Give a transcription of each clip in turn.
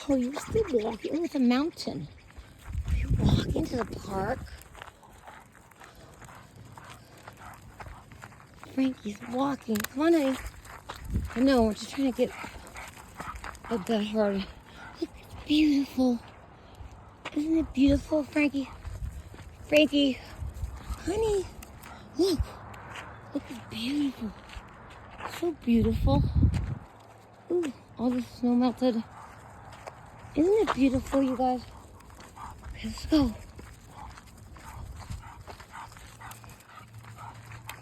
Oh, you're still walking. Oh, it's a mountain. You're walking to the park. Frankie's walking. Come on, honey. I know, we're just trying to get up that hard. Look, it's beautiful. Isn't it beautiful, Frankie? Frankie, honey, look. Look, it's beautiful. So beautiful. Ooh, all the snow melted. Isn't it beautiful, you guys? Okay, let's go.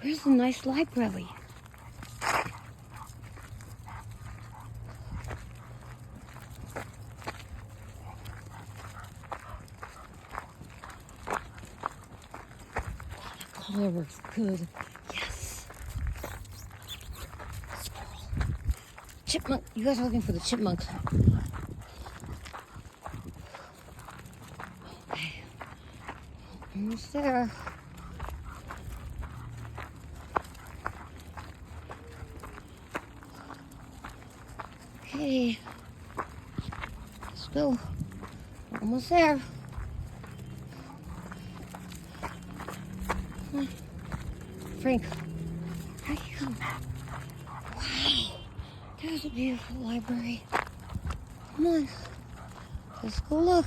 Where's the nice library? The color works good. Yes. Squirrel. Chipmunk. You guys are looking for the chipmunk. Okay. Almost there. Okay. Let's go. We're almost there. Come on. Frank, Frankie, come. Wow. There's a beautiful library. Come on. Let's go look.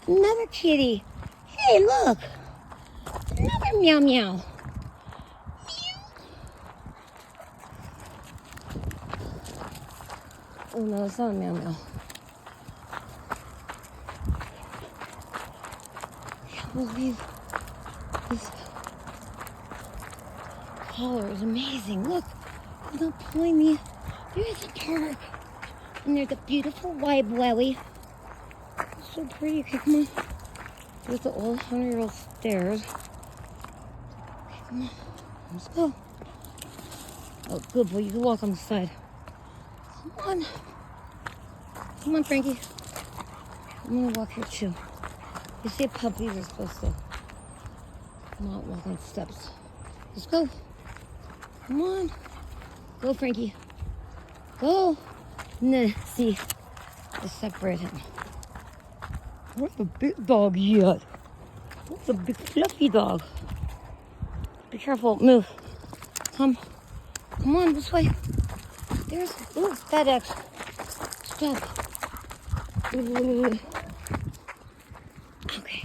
Another kitty. Hey, look. Another meow meow. Oh no, it's not a meow meow. I can't believe this color is amazing. Look, it's not pulling me. There's a park. And there's a beautiful library. It's so pretty. Okay, come on. There's the old 100-year-old stairs. Okay, come on. Let's go. Oh, good boy. You can walk on the side. Come on. Come on, Frankie. I'm gonna walk here too. You see, puppies are supposed to not walk on steps. Let's go. Come on. Go, Frankie. Go. Nah, see, I separate him. Where's the big dog yet? What's the big fluffy dog? Be careful. Move. Come. Come on, this way. There's, ooh, FedEx. Stop. Okay.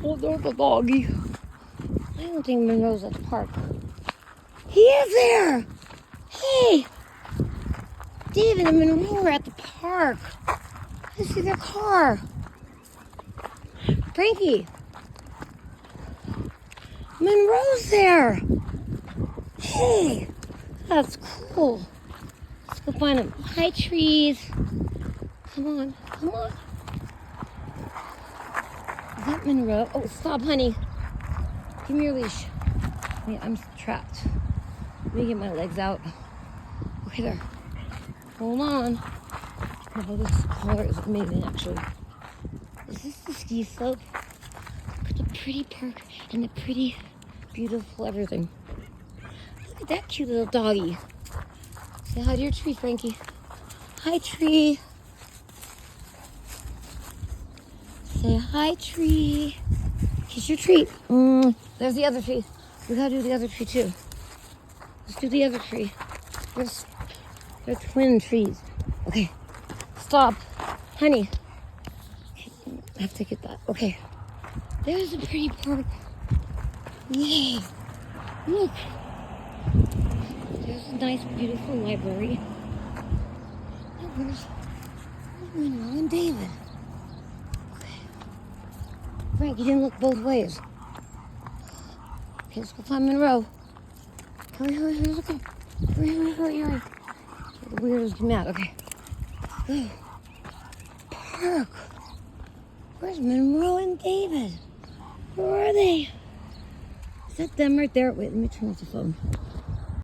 Oh, there's the doggy. I don't think Monroe's at the park. He is there. Hey. David and Monroe are at the park. I see their car. Frankie. Monroe's there. Hey. That's cool. Let's go find them. Hi, trees. Come on. Come on. Is that Monroe? Oh, stop, honey. Give me your leash. Wait, I'm trapped. Let me get my legs out. Okay, there. Hold on. Oh, this color is amazing, actually. Is this the ski slope? Look at the pretty park and the pretty, beautiful everything. Look at that cute little doggy. Say hi to your tree, Frankie. Hi, tree. Say hi, tree. Kiss your tree. There's the other tree. We gotta do the other tree, too. Let's do the other tree. They're twin trees. Okay. Stop. Honey. Okay, I have to get that. Okay. There's a pretty park. Yay. Look. There's a nice, beautiful library. Oh, where's Monroe and David? Okay. Frank, you didn't look both ways. Okay, let's go find Monroe. Hurry, hurry, hurry, let's go. Hurry, hurry, hurry, hurry. The weirdos come out. Okay. Go. Park. Where's Monroe and David? Where are they? Is that them right there? Wait, let me turn off the phone.